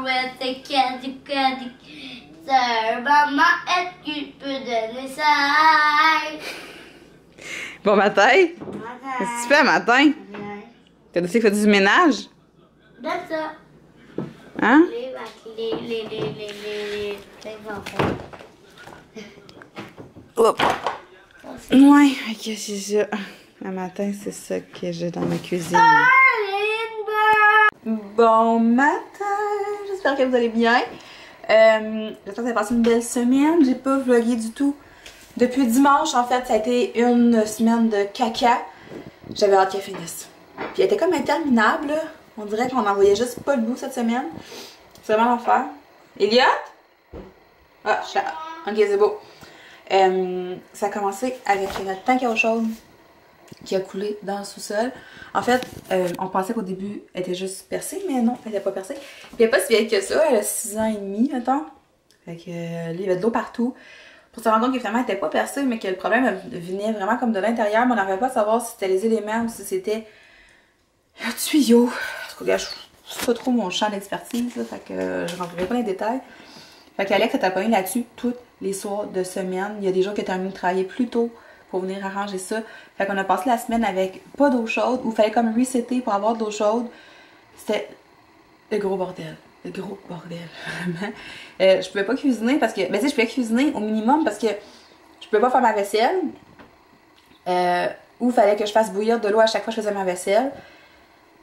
ouais, c'est caduc. Sœur, maman, est-ce que tu peux donner ça? Bon matin! Qu'est-ce que tu fais matin? T'as décidé de faire du ménage? Donne ça. Hein? Les enfants. Hop. Ouais, ok, c'est ça. Le matin, c'est ça que j'ai dans ma cuisine. Bon matin! J'espère que vous allez bien. J'espère que vous avez passé une belle semaine. J'ai pas vlogué du tout. Depuis dimanche, en fait, ça a été une semaine de caca. J'avais hâte qu'elle finisse. Puis elle était comme interminable, là. On dirait qu'on n'en voyait juste pas le bout cette semaine. C'est vraiment l'enfer. Elliot? Ah, je suis là. Ok, c'est beau. Ça a commencé avec notre tank à eau chaude qui a coulé dans le sous-sol. En fait, on pensait qu'au début, elle était juste percée, mais non, elle n'était pas percée. Puis elle n'est pas si vieille que ça, elle a 6 ans et demi, mettons. Fait que là, il y avait de l'eau partout. Pour se rendre compte que finalement, elle n'était pas percée, mais que le problème venait vraiment comme de l'intérieur, mais on n'arrivait pas à savoir si c'était les éléments ou si c'était le tuyau. En tout cas, c'est pas trop mon champ d'expertise, fait que je rentrerai pas dans les détails. Fait qu'Alex s'est abonné là-dessus tous les soirs de semaine. Il y a des jours qui étaient terminé de travailler plus tôt pour venir arranger ça. Fait qu'on a passé la semaine avec pas d'eau chaude, où il fallait comme resetter pour avoir de l'eau chaude. C'était le gros bordel. Le gros bordel, vraiment. Je pouvais pas cuisiner parce que... Ben tu sais, je pouvais cuisiner au minimum parce que je pouvais pas faire ma vaisselle. Ou il fallait que je fasse bouillir de l'eau à chaque fois que je faisais ma vaisselle.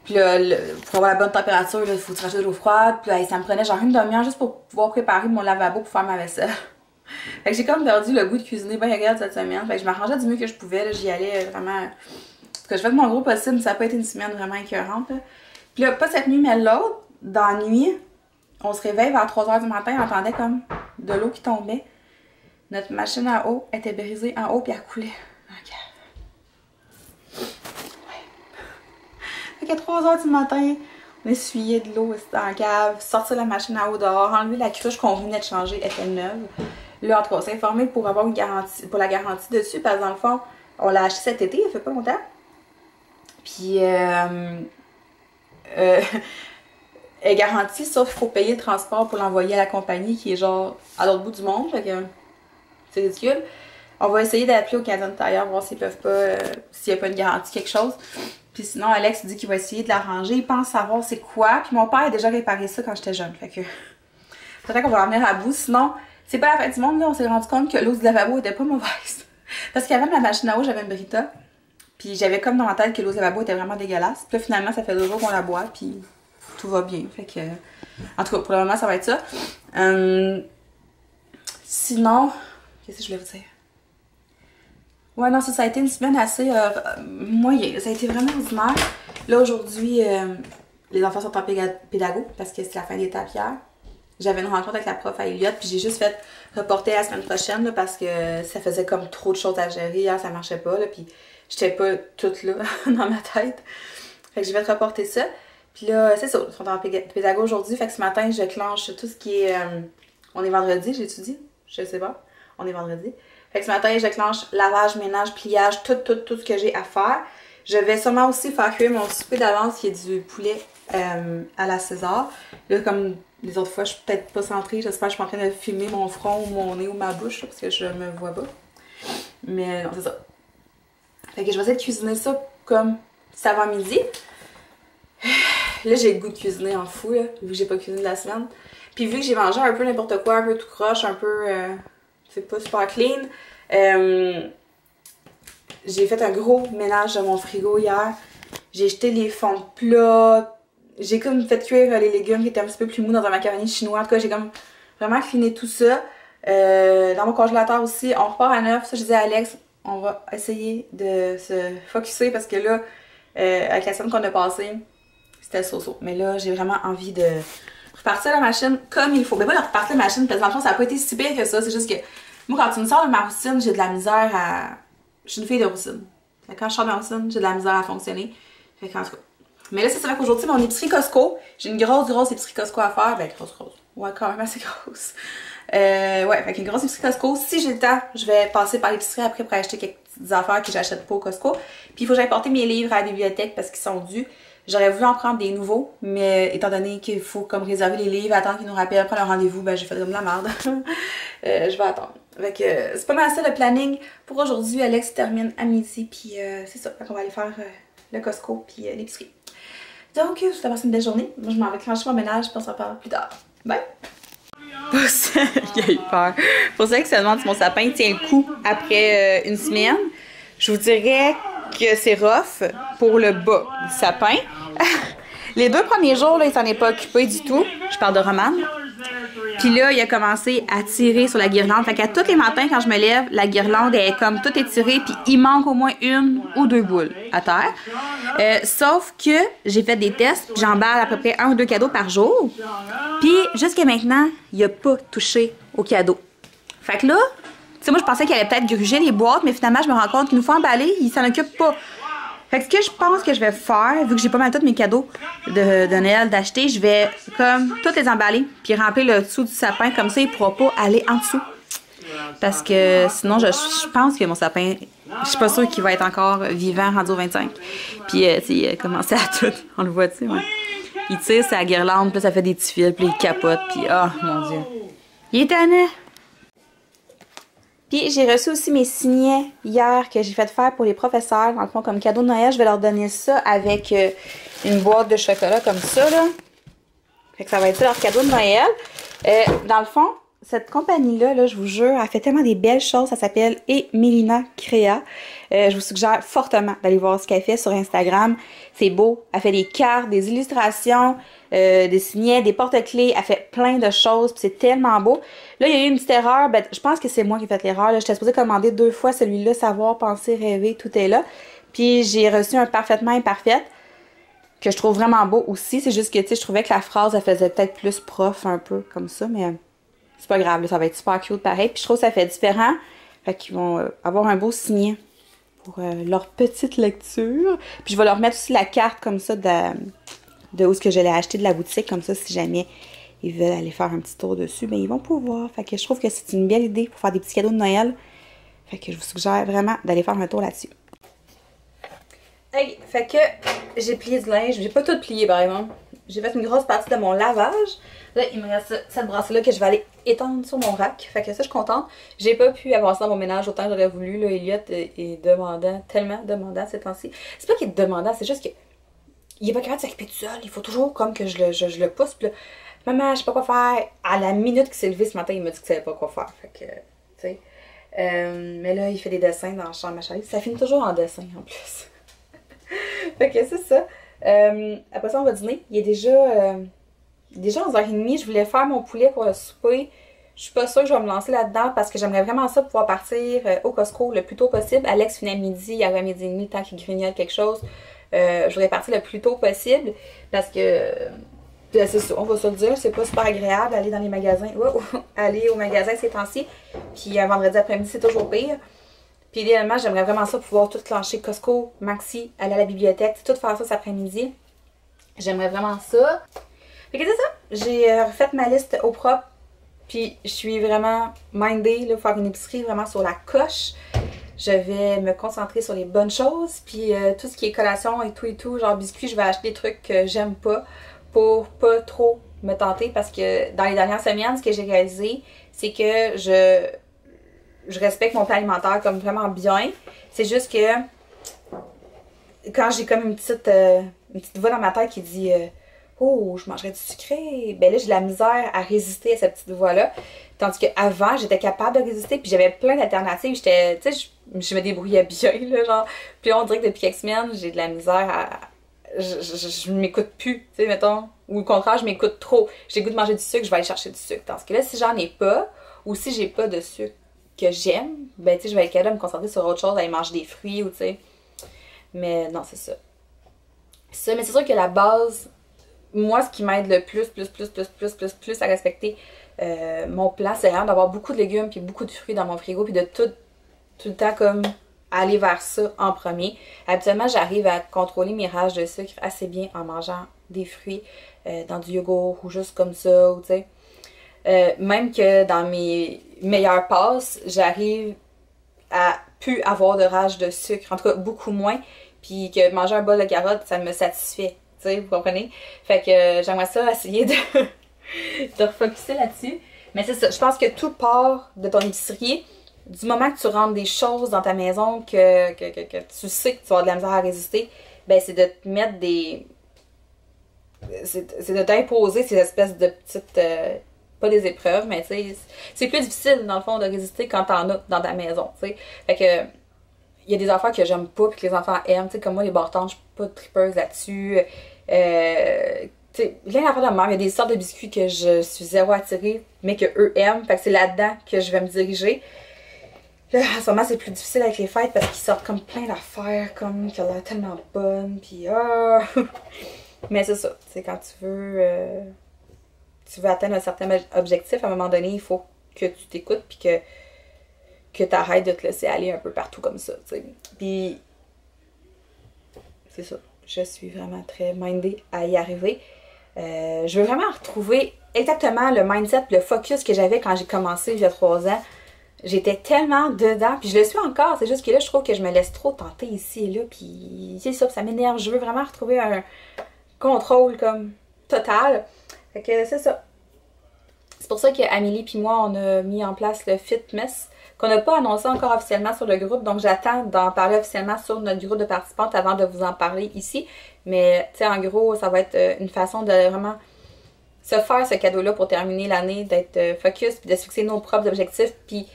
Puis là, pour avoir la bonne température, il faut rajouter de l'eau froide. Puis là, ça me prenait genre une demi-heure juste pour pouvoir préparer mon lavabo pour faire ma vaisselle. Fait que j'ai comme perdu le goût de cuisiner bien regarde cette semaine. Fait que je m'arrangeais du mieux que je pouvais. J'y allais vraiment... Parce que je fais de mon gros possible, mais ça n'a pas été une semaine vraiment écœurante. Là. Puis là, pas cette nuit, mais l'autre, dans la nuit, on se réveille vers 3 h du matin, on entendait comme de l'eau qui tombait. Notre machine à eau était brisée en haut puis elle coulait dans la cave. Ouais. Fait qu'à 3 h du matin, on essuyait de l'eau dans la cave, sortir la machine à eau dehors, enlever la cruche qu'on venait de changer, elle était neuve. Là, en tout cas, on s'est informé pour avoir une garantie, pour la garantie dessus, parce que dans le fond, on l'a acheté cet été, il fait pas longtemps. Puis, elle est garantie, sauf qu'il faut payer le transport pour l'envoyer à la compagnie qui est genre à l'autre bout du monde. Fait que c'est ridicule. On va essayer d'appeler au Canadian Tire, voir s'ils peuvent pas, s'il n'y a pas une garantie, quelque chose. Puis sinon, Alex dit qu'il va essayer de l'arranger. Il pense savoir c'est quoi. Puis mon père a déjà réparé ça quand j'étais jeune. Fait que peut-être qu'on va en venir à bout. Sinon, c'est pas la fin du monde. Là, on s'est rendu compte que l'eau du lavabo était pas mauvaise. Parce qu'avant ma machine à eau, j'avais une Brita. Puis j'avais comme dans ma tête que l'eau du lavabo était vraiment dégueulasse. Puis là, finalement, ça fait 2 jours qu'on la boit. Puis tout va bien. Fait que, en tout cas, pour le moment, ça va être ça. Sinon, qu'est-ce que je voulais vous dire? Ouais, non, ça a été une semaine assez moyenne. Ça a été vraiment ordinaire. Là, aujourd'hui, les enfants sont en pédago parce que c'est la fin d'étape hier. J'avais une rencontre avec la prof à Elliot, puis j'ai juste fait reporter la semaine prochaine là, parce que ça faisait comme trop de choses à gérer. Hier, ça marchait pas, là, puis j'étais pas toute là dans ma tête. Fait que je vais te reporter ça. Puis là, c'est ça, ils sont en pédago aujourd'hui. Fait que ce matin, je clenche tout ce qui est... on est vendredi, j'étudie? Je sais pas. On est vendredi. Fait que ce matin, je clenche lavage, ménage, pliage, tout ce que j'ai à faire. Je vais sûrement aussi faire cuire mon souper d'avance qui est du poulet à la César. Là, comme les autres fois, je suis peut-être pas centrée. J'espère que je suis en train de filmer mon front ou mon nez ou ma bouche là, parce que je me vois pas. Mais non, c'est ça. Fait que je vais essayer de cuisiner ça comme cet avant-midi. Là, j'ai le goût de cuisiner en fou, là, vu que j'ai pas cuisiné de la semaine. Puis vu que j'ai mangé un peu n'importe quoi, un peu tout croche, un peu... c'est pas super clean. J'ai fait un gros ménage de mon frigo hier. J'ai jeté les fonds de plat. J'ai comme fait cuire les légumes qui étaient un petit peu plus mous dans un macaroni chinois. En tout cas, j'ai comme vraiment cleané tout ça. Dans mon congélateur aussi, on repart à neuf. Ça, je disais à Alex, on va essayer de se focusser parce que là, avec la semaine qu'on a passée, c'était so-so. Mais là, j'ai vraiment envie de repartir la machine comme il faut. Mais pas de repartir la machine parce que dans le fond, ça n'a pas été si pire que ça. C'est juste que moi, quand tu me sors de ma routine, j'ai de la misère à... Je suis une fille de routine. Quand je sors de ma routine, j'ai de la misère à fonctionner. Fait qu'en tout cas. Mais là, c'est vrai qu'aujourd'hui, mon épicerie Costco, j'ai une grosse épicerie Costco à faire. Ben, grosse. Ouais, quand même assez grosse. Ouais, fait qu'une grosse épicerie Costco. Si j'ai le temps, je vais passer par l'épicerie après pour acheter quelques petites affaires que j'achète pas au Costco. Puis il faut que j'aille porter mes livres à la bibliothèque parce qu'ils sont dus. J'aurais voulu en prendre des nouveaux, mais étant donné qu'il faut comme réserver les livres, attendre qu'ils nous rappellent, prendre un rendez-vous, ben j'ai fait comme de la merde. Je vais attendre. Fait que c'est pas mal ça le planning pour aujourd'hui. Alex termine à midi, puis c'est ça. Fait qu'on va aller faire le Costco puis l'épicerie. Donc, je te passe une belle journée. Moi, je m'en vais clencher mon ménage, puis on se reparle plus tard. Bye! Pour celle qui a eu peur. Pour celle qui se demande si mon sapin tient le coup après une semaine, je vous dirais que c'est rough pour le bas du sapin. Les 2 premiers jours, là, il s'en est pas occupé du tout. Je parle de Roman. Puis là, il a commencé à tirer sur la guirlande. Fait qu'à tous les matins, quand je me lève, la guirlande est comme toute étirée, puis il manque au moins 1 ou 2 boules à terre. Sauf que j'ai fait des tests, j'emballe à peu près 1 ou 2 cadeaux par jour. Puis jusqu'à maintenant, il a pas touché aux cadeaux. Fait que là, tu sais, moi je pensais qu'il allait peut-être gruger les boîtes, mais finalement, je me rends compte qu'il nous faut emballer, il s'en occupe pas. Fait que ce que je pense que je vais faire, vu que j'ai pas mal tous mes cadeaux de Noël d'acheter, je vais comme tous les emballer, puis remplir le dessous du sapin, comme ça il pourra pas aller en dessous. Parce que sinon, je pense que mon sapin, je suis pas sûre qu'il va être encore vivant rendu au 25. Puis, tu sais, il a commencé à tout, on le voit, tu sais, ouais. Il tire sa guirlande, puis ça fait des petits fils, puis il capote, puis oh mon Dieu. Il est tannant! Puis j'ai reçu aussi mes signets hier que j'ai fait faire pour les professeurs. Dans le fond, comme cadeau de Noël, je vais leur donner ça avec une boîte de chocolat comme ça, là. Fait que ça va être ça leur cadeau de Noël. Dans le fond, cette compagnie-là, là, je vous jure, elle fait tellement des belles choses. Ça s'appelle Emilina Crea. Je vous suggère fortement d'aller voir ce qu'elle fait sur Instagram. C'est beau. Elle fait des cartes, des illustrations, des signets, des porte-clés. Elle fait plein de choses. Puis c'est tellement beau. Là, il y a eu une petite erreur. Ben, je pense que c'est moi qui ai fait l'erreur. J'étais supposée commander 2 fois celui-là. Savoir, penser, rêver, tout est là. Puis j'ai reçu un parfaitement imparfait que je trouve vraiment beau aussi. C'est juste que, tu sais, je trouvais que la phrase, elle faisait peut-être plus prof un peu comme ça. Mais c'est pas grave. Là, ça va être super cute pareil. Puis je trouve que ça fait différent. Fait qu'ils vont avoir un beau signet pour leur petite lecture. Puis je vais leur mettre aussi la carte comme ça de où est-ce que je l'ai acheté de la boutique. Comme ça, si jamais ils veulent aller faire un petit tour dessus, ben ils vont pouvoir. Fait que je trouve que c'est une belle idée pour faire des petits cadeaux de Noël. Fait que je vous suggère vraiment d'aller faire un tour là-dessus. Hey, fait que j'ai plié du linge. J'ai pas tout plié par exemple. J'ai fait une grosse partie de mon lavage. Là, il me reste cette brasse-là que je vais aller étendre sur mon rack. Fait que ça, je suis contente. J'ai pas pu avancer dans mon ménage autant que j'aurais voulu. Là, Elliot est demandant, tellement demandant ces temps-ci. C'est pas qu'il est demandant, c'est juste que il est pas capable de s'occuper tout seul. Il faut toujours comme que je le pousse. Puis là, maman, je sais pas quoi faire. À la minute qu'il s'est levé ce matin, il m'a dit qu'il savait pas quoi faire. Fait que, tu sais. Mais là, il fait des dessins dans la chambre à Charlie. Ça finit toujours en dessin en plus. Fait que c'est ça. Après ça, on va dîner. Il est déjà 11h30. Je voulais faire mon poulet pour le souper. Je suis pas sûre que je vais me lancer là-dedans parce que j'aimerais vraiment ça pouvoir partir au Costco le plus tôt possible. Alex finit à midi, il y avait midi et demi, tant qu'il grignote quelque chose. Je voudrais partir le plus tôt possible parce que c'est ça, on va se le dire, c'est pas super agréable d'aller dans les magasins. Aller au magasin ces temps-ci. Puis un vendredi après-midi, c'est toujours pire. Puis idéalement, j'aimerais vraiment ça pouvoir tout clencher Costco, Maxi, aller à la bibliothèque, tout faire ça cet après-midi. J'aimerais vraiment ça. Fait que c'est ça, j'ai refait ma liste au propre. Puis je suis vraiment mindée, là, faire une épicerie vraiment sur la coche. Je vais me concentrer sur les bonnes choses. Puis tout ce qui est collation et tout, genre biscuits, je vais acheter des trucs que j'aime pas pour pas trop me tenter. Parce que dans les dernières semaines, ce que j'ai réalisé, c'est que je respecte mon plan alimentaire comme vraiment bien. C'est juste que quand j'ai comme une petite voix dans ma tête qui dit oh, je mangerais du sucré, ben là, j'ai de la misère à résister à cette petite voix-là. Tandis qu'avant, j'étais capable de résister, puis j'avais plein d'alternatives. J'étais, tu sais, je me débrouillais bien, là, genre. Puis là, on dirait que depuis quelques semaines, j'ai de la misère à... Je m'écoute plus, tu sais, mettons. Ou au contraire, je m'écoute trop. J'ai le goût de manger du sucre, je vais aller chercher du sucre. Tandis que là, si j'en ai pas, ou si j'ai pas de sucre que j'aime, ben, tu sais, je vais être capable de me concentrer sur autre chose, aller manger des fruits, ou tu sais. Mais non, c'est ça. Mais c'est sûr que la base... Moi, ce qui m'aide le plus à respecter mon plan, c'est vraiment d'avoir beaucoup de légumes puis beaucoup de fruits dans mon frigo puis de tout le temps comme aller vers ça en premier. Habituellement, j'arrive à contrôler mes rages de sucre assez bien en mangeant des fruits dans du yogourt ou juste comme ça, ou tu sais. Même que dans mes meilleures passes, j'arrive à plus avoir de rage de sucre, en tout cas beaucoup moins, puis que manger un bol de carottes, ça me satisfait tu sais, vous comprenez? Fait que j'aimerais ça essayer de, de refocuser là-dessus. Mais c'est ça, je pense que tout part de ton épicerie. Du moment que tu rentres des choses dans ta maison que tu sais que tu vas avoir de la misère à résister, ben c'est de te mettre des... C'est de t'imposer ces espèces de petites... pas des épreuves, mais tu sais, c'est plus difficile dans le fond de résister quand t'en as dans ta maison, tu sais. Fait que... Il y a des affaires que j'aime pas puis que les enfants aiment, tu sais, comme moi, les bâtons, je suis pas tripeuse là-dessus. Tu sais, plein d'affaires de même. Il y a des sortes de biscuits que je suis zéro attirée, mais que eux aiment. Fait que c'est là-dedans que je vais me diriger. Là, en ce moment, c'est plus difficile avec les fêtes parce qu'ils sortent comme plein d'affaires, comme qui ont l'air tellement bonnes, puis ah! Mais c'est ça, tu sais, quand tu veux atteindre un certain objectif, à un moment donné, il faut que tu t'écoutes, puis que tu arrêtes de te laisser aller un peu partout comme ça, tu sais. Puis, c'est ça, je suis vraiment très mindée à y arriver. Je veux vraiment retrouver exactement le mindset, le focus que j'avais quand j'ai commencé il y a 3 ans. J'étais tellement dedans, puis je le suis encore, c'est juste que là, je trouve que je me laisse trop tenter ici et là, puis c'est ça, ça m'énerve. Je veux vraiment retrouver un contrôle comme total. Fait que c'est ça. C'est pour ça qu'Amélie puis moi, on a mis en place le Fitmess, qu'on n'a pas annoncé encore officiellement sur le groupe, donc j'attends d'en parler officiellement sur notre groupe de participantes avant de vous en parler ici. Mais, tu sais, en gros, ça va être une façon de vraiment se faire ce cadeau-là pour terminer l'année, d'être focus, puis de se fixer nos propres objectifs, puis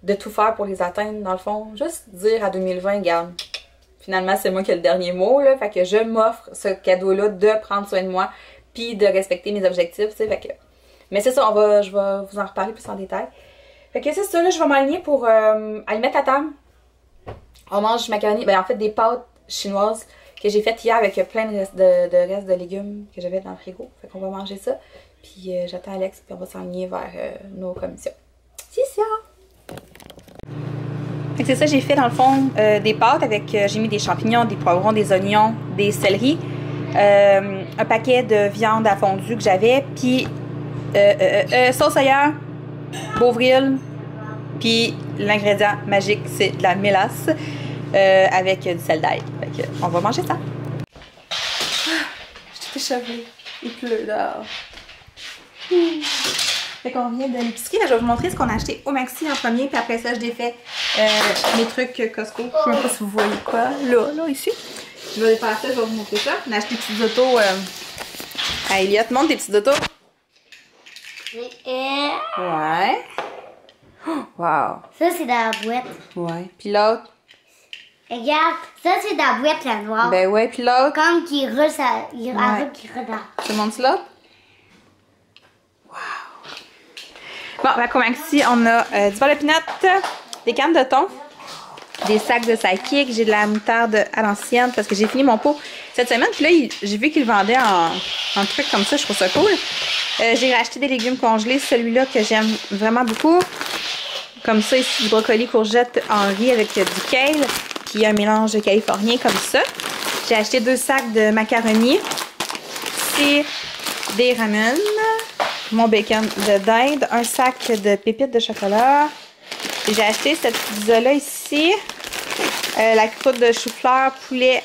de tout faire pour les atteindre, dans le fond. Juste dire à 2020, regarde, finalement, c'est moi qui ai le dernier mot, là, fait que je m'offre ce cadeau-là de prendre soin de moi, puis de respecter mes objectifs, tu sais, fait que... Mais c'est ça, je vais vous en reparler plus en détail. Fait que c'est ça, là, je vais m'aligner pour aller mettre à table. On mange du macaroni, ben en fait des pâtes chinoises que j'ai faites hier avec plein de restes de légumes que j'avais dans le frigo. Fait qu'on va manger ça. Puis j'attends Alex, puis on va s'aligner vers nos commissions. C'est ça! Fait que c'est ça, j'ai fait dans le fond des pâtes avec, j'ai mis des champignons, des poivrons, des oignons, des céleris, un paquet de viande à fondue que j'avais, puis sauce ailleurs, Beauvril, puis l'ingrédient magique, c'est de la mélasse avec du sel d'ail. Fait que on va manger ça. Je suis échappée. Il pleut dehors. Fait qu'on vient de l'épicerie. Je vais vous montrer ce qu'on a acheté au Maxi en premier, puis après ça, je défais mes trucs Costco. Je sais même pas si vous voyez quoi. Là, ici. Je vais faire ça, je vais vous montrer ça. On a acheté des petites autos à Elliot. Montre tes petites autos. Ouais. Oh, wow. Ça, c'est dans la boîte. Ouais. Puis l'autre. Regarde, ça, c'est dans la boîte, la noire. Ben ouais, puis l'autre. Comme qui roule, ça, il ouais. qui redonne. Tu montres l'autre? Wow. Bon, ben, comme ici, on a du beurre de pinot, des cannes de thon, des sacs de sidekick, j'ai de la moutarde à l'ancienne parce que j'ai fini mon pot cette semaine. Puis là, j'ai vu qu'ils le vendaient en truc comme ça, je trouve ça cool. J'ai racheté des légumes congelés, celui-là que j'aime vraiment beaucoup. Comme ça, ici, du brocoli, courgette en riz avec du kale, puis un mélange californien comme ça. J'ai acheté 2 sacs de macaroni. C'est des ramen, mon bacon de dinde, un sac de pépites de chocolat. J'ai acheté cette pizza-là ici, la croûte de chou-fleur, poulet,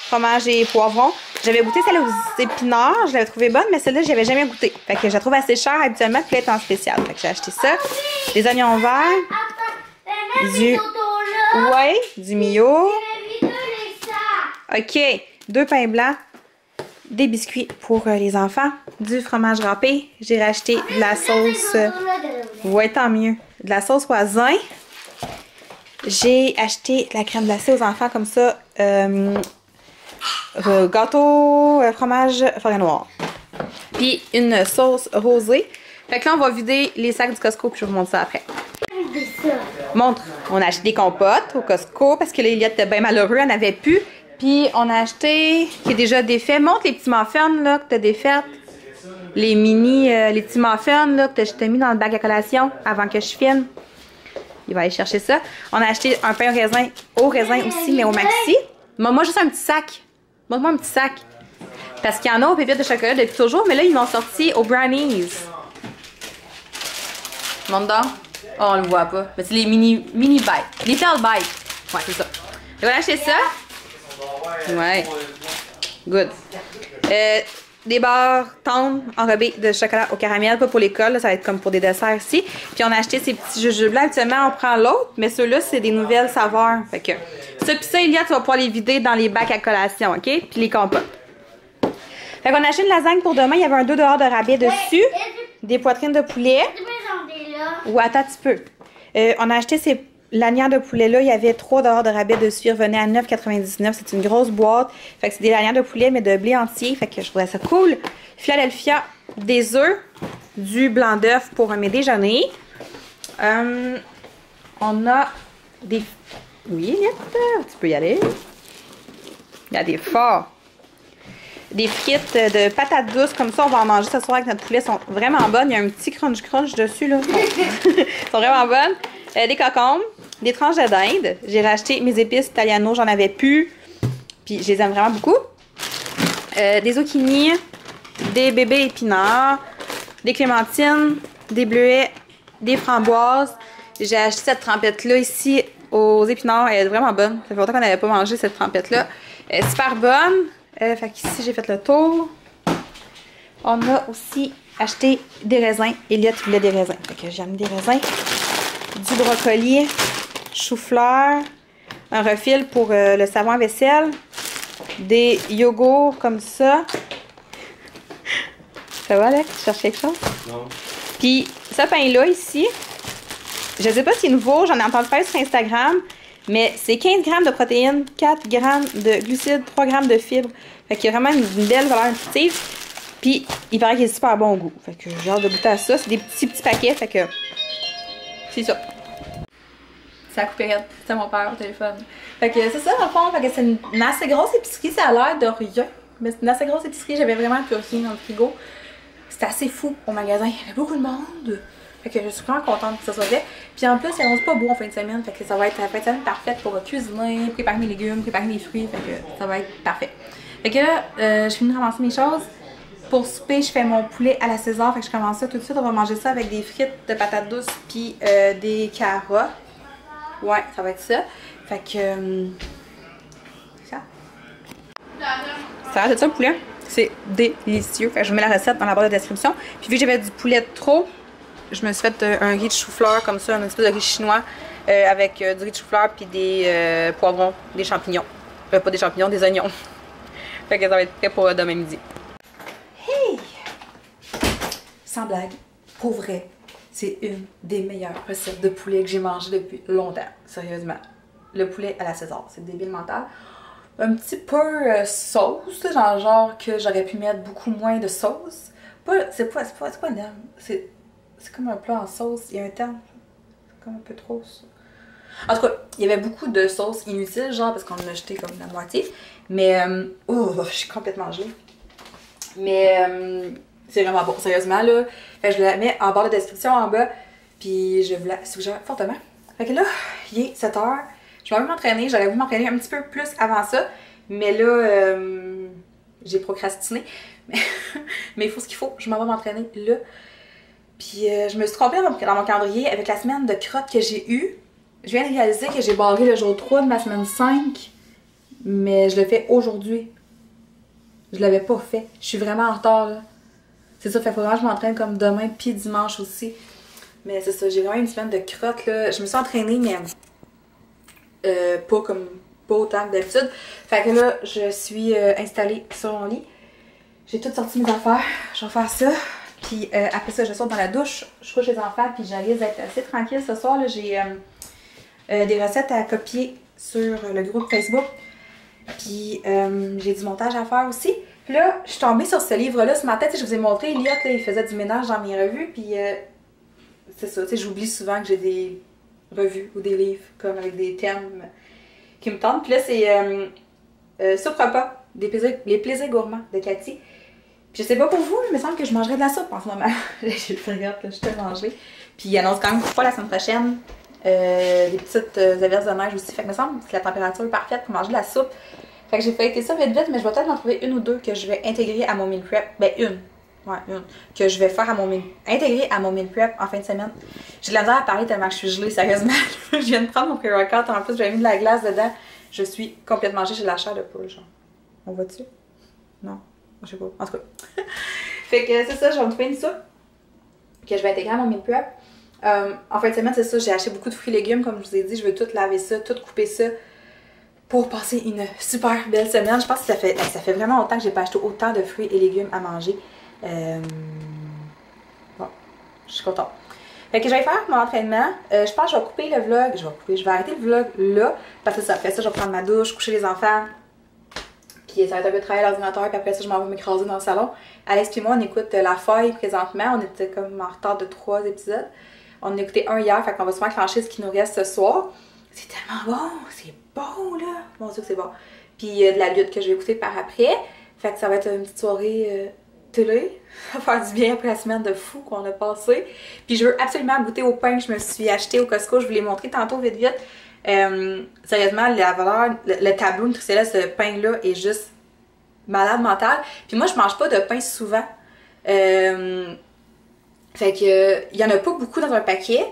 fromage et poivron. J'avais goûté celle aux épinards, je l'avais trouvée bonne, mais celle-là, je n'avais jamais goûté. Fait que je la trouve assez chère habituellement, puis elle est en spécial. Fait que j'ai acheté ça. Des oignons verts. Du Mio. OK. 2 pains blancs. Des biscuits pour les enfants. Du fromage râpé. J'ai racheté de la sauce. Ouais, tant mieux. De la sauce voisin. J'ai acheté de la crème glacée aux enfants comme ça. Gâteau, fromage, forêt noire. Puis une sauce rosée. Fait que là, on va vider les sacs du Costco, puis je vous montre ça après. Montre. On a acheté des compotes au Costco parce que l'Eliott était bien malheureux, elle n'avait plus. Puis on a acheté, qui est déjà défait. Montre les petits muffins là, que t'as défaites. Les mini, les petits muffins là, que t'as mis dans le bac à collation avant que je filme. Il va aller chercher ça. On a acheté un pain au raisin aussi, mais au Maxi. Moi, juste un petit sac. Montre-moi un petit sac. Parce qu'il y en a aux pépites de chocolat depuis toujours, mais là, ils l'ont sorti aux brownies. Montre donc. Oh, on le voit pas. Mais c'est les mini bites. Little bites. Ouais, c'est ça. On va acheter ça. Ouais. Good. Des barres tendres enrobées de chocolat au caramel, pas pour l'école, ça va être comme pour des desserts ici. Puis on a acheté ces petits jujubes-là, habituellement on prend l'autre, mais ceux-là c'est des nouvelles saveurs. Fait que ça pis ça, Elia, tu vas pouvoir les vider dans les bacs à collation, ok? Puis les compotes. Fait qu'on a acheté une lasagne pour demain, il y avait un 2 $ de rabais dessus, des poitrines de poulet. Ou attends un petit peu. On a acheté ces lanières de poulet-là, il y avait 3 $ de rabais dessus, il revenait à 9,99 $. C'est une grosse boîte. Fait que c'est des lanières de poulet, mais de blé entier. Fait que je trouvais ça cool. Philadelphia, des œufs, du blanc d'œuf pour mes déjeuners. On a des... Oui, tu peux y aller. Il y a des forts. Des frites de patates douces, comme ça, on va en manger ce soir avec notre poulet. Elles sont vraiment bonnes. Il y a un petit crunch dessus, là. Elles sont vraiment bonnes. Des cocombes, des tranches de dinde. J'ai racheté mes épices italiano, j'en avais plus. Puis je les aime vraiment beaucoup. Des zucchini, des bébés épinards, des clémentines, des bleuets, des framboises. J'ai acheté cette trempette-là ici aux épinards. Elle est vraiment bonne. Ça fait longtemps qu'on n'avait pas mangé cette trempette-là. Elle est super bonne. Fait qu'ici, j'ai fait le tour. On a aussi acheté des raisins. Elliot voulait des raisins. Fait que j'ai amené des raisins. Du brocoli, chou-fleur, un refil pour le savon à vaisselle, des yogourts comme ça. Ça va, Alex? Tu cherches quelque chose? Non. Puis, ce pain-là, ici, je sais pas si c'est nouveau, j'en ai entendu parler sur Instagram, mais c'est 15 g de protéines, 4 g de glucides, 3 g de fibres. Fait qu'il y a vraiment une belle valeur nutritive. Puis, il paraît qu'il est super bon au goût. Fait que j'ai hâte de goûter à ça. C'est des petits paquets, fait que... C'est ça. C'est la coupérette. C'était mon père au téléphone. Fait que c'est ça, dans le fond. Fait que c'est une assez grosse épicerie. Ça a l'air de rien. Mais c'est une assez grosse épicerie. J'avais vraiment plus rien dans le frigo. C'était assez fou au magasin. Il y avait beaucoup de monde. Fait que je suis vraiment contente que ça soit fait. Puis en plus, il annonce pas beau en fin de semaine. Fait que ça va être la fin de semaine parfaite pour cuisiner, préparer mes légumes, préparer mes fruits. Fait que ça va être parfait. Fait que là, je finis de ramasser mes choses. Pour souper, je fais mon poulet à la César. Fait que je commence ça tout de suite. On va manger ça avec des frites de patates douces puis des carottes. Ouais, ça va être ça. Fait que... ça. Ça va être ça le poulet. C'est délicieux. Fait que je vous mets la recette dans la barre de description. Puis vu que j'avais du poulet de trop, je me suis fait un riz de chou-fleur comme ça, un espèce de riz chinois avec du riz de chou-fleur puis des poivrons, des champignons. Pas des champignons, des oignons. Fait que ça va être prêt pour demain midi. Hey! Sans blague, pour vrai, c'est une des meilleures recettes de poulet que j'ai mangé depuis longtemps. Sérieusement. Le poulet à la César, c'est débile mental. Un petit peu sauce, genre que j'aurais pu mettre beaucoup moins de sauce. C'est pas une herbe, c'est comme un plat en sauce, il y a un terme. C'est comme un peu trop ça. En tout cas, il y avait beaucoup de sauce inutile, genre parce qu'on en a jeté comme la moitié. Mais, je suis complètement gelée. Mais, c'est vraiment bon, sérieusement, là. Fait que je la mets en barre de description en bas. Puis, je vous la suggère fortement. Fait que là, il est 7 h. Je vais même m'entraîner. J'aurais voulu m'entraîner un petit peu plus avant ça. Mais là, j'ai procrastiné. Mais il faut ce qu'il faut. Je m'en vais m'entraîner là. Puis, je me suis trompée dans mon calendrier avec la semaine de crotte que j'ai eue. Je viens de réaliser que j'ai barré le jour 3 de ma semaine 5. Mais je le fais aujourd'hui. Je l'avais pas fait. Je suis vraiment en retard, là. C'est ça, fait que vraiment je m'entraîne comme demain puis dimanche aussi. Mais c'est ça, j'ai vraiment une semaine de crotte, là. Je me suis entraînée, mais pas autant que d'habitude. Fait que là, je suis installée sur mon lit. J'ai tout sorti mes affaires. Je vais faire ça. Puis après ça, je sors dans la douche. Je couche les enfants, puis j'arrive d'être assez tranquille ce soir, là. J'ai des recettes à copier sur le groupe Facebook. Puis j'ai du montage à faire aussi. Puis là, je suis tombée sur ce livre-là ce matin. Je vous ai montré, Elliot, là, il faisait du ménage dans mes revues. Puis c'est ça, j'oublie souvent que j'ai des revues ou des livres comme avec des thèmes qui me tentent. Puis là, c'est Soupe repas, les plaisirs gourmands de Cathy. Puis je sais pas pour vous, mais il me semble que je mangerais de la soupe en ce moment. J'ai le regarde, là, je te manger. Puis il annonce quand même pas la semaine prochaine. Des petites averses de neige aussi. Fait que me semble que la température est parfaite pour manger de la soupe. Fait que j'ai fait ça vite, mais je vais peut-être en trouver une ou deux que je vais intégrer à mon meal prep. Ben une. Ouais, une. Que je vais faire intégrer à mon meal prep en fin de semaine. J'ai de la misère à parler tellement que je suis gelée, sérieusement. Je viens de prendre mon pré-workout. En plus, j'avais mis de la glace dedans. Je suis complètement gelée. J'ai de la chair de poule, genre. On va dessus? Non. Je sais pas. En tout cas. Fait que c'est ça, je vais me trouver une soupe que je vais intégrer à mon meal prep. En fin de semaine, c'est ça, j'ai acheté beaucoup de fruits et légumes, comme je vous ai dit. Je veux tout laver ça, tout couper ça pour passer une super belle semaine. Je pense que ça fait vraiment longtemps que j'ai pas acheté autant de fruits et légumes à manger. Bon, je suis contente. Fait que je vais faire mon entraînement. Je pense que je vais couper le vlog. Je vais arrêter le vlog là. Parce que ça, après ça, je vais prendre ma douche, coucher les enfants. Puis ça va être un peu de travail à l'ordinateur. Puis après ça, je m'en vais m'écraser dans le salon. Alex et moi, on écoute La Faille présentement. On était comme en retard de 3 épisodes. On en a écouté un hier. Fait qu'on va sûrement clencher ce qui nous reste ce soir. C'est tellement bon. C'est bon, là. Mon Dieu que c'est bon. Puis de la lutte que je vais écouter par après. Fait que ça va être une petite soirée télé. Ça va faire du bien après la semaine de fou qu'on a passé. Puis je veux absolument goûter au pain que je me suis acheté au Costco. Je vous l'ai montré tantôt vite vite. Sérieusement, la valeur, le tableau nutritionnel de ce pain-là est juste malade mental. Puis moi, je mange pas de pain souvent. Fait que il y en a pas beaucoup dans un paquet.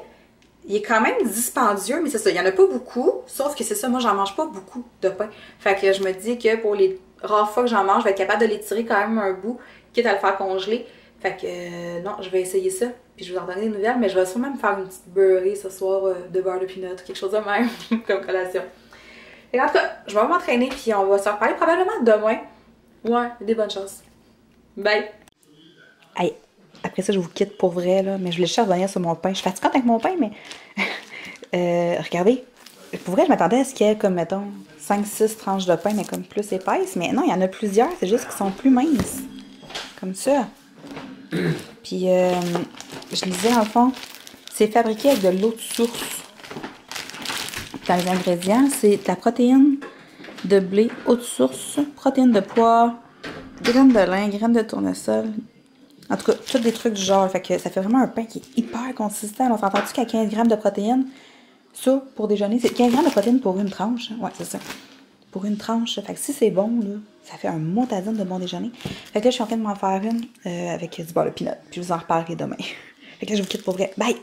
Il est quand même dispendieux, mais c'est ça, il y en a pas beaucoup. Sauf que c'est ça, moi, j'en mange pas beaucoup de pain. Fait que je me dis que pour les rares fois que j'en mange, je vais être capable de l'étirer quand même un bout, quitte à le faire congeler. Fait que non, je vais essayer ça. Puis je vais vous en donner des nouvelles, mais je vais sûrement me faire une petite beurrée ce soir de beurre de peanut, quelque chose de même, comme collation. Et en tout cas, je vais m'entraîner, puis on va se reparler probablement demain. Ouais, des bonnes chances. Bye! Hey, après ça, je vous quitte pour vrai, là, mais je voulais juste revenir sur mon pain. Je suis fatiguante avec mon pain, mais... regardez, pour vrai, je m'attendais à ce qu'il y ait comme, mettons, 5-6 tranches de pain, mais comme plus épaisses. Mais non, il y en a plusieurs, c'est juste qu'ils sont plus minces. Comme ça. Puis, je lisais, en fond, c'est fabriqué avec de l'eau de source. Dans les ingrédients, c'est de la protéine de blé, eau de source, protéines de pois, graines de lin, graines de tournesol. En tout cas, tous des trucs du genre. Fait que ça fait vraiment un pain qui est hyper consistant. On s'entend-tu qu'à 15 grammes de protéines, ça, pour déjeuner, c'est 15 grammes de protéines pour une tranche. Ouais, c'est ça. Pour une tranche. Fait que si c'est bon, là, ça fait un motadine de bon déjeuner. Fait que là, je suis en train de m'en faire une avec du beurre de peanut. Puis je vous en reparlerai demain. Fait que là, je vous quitte pour vrai. Bye!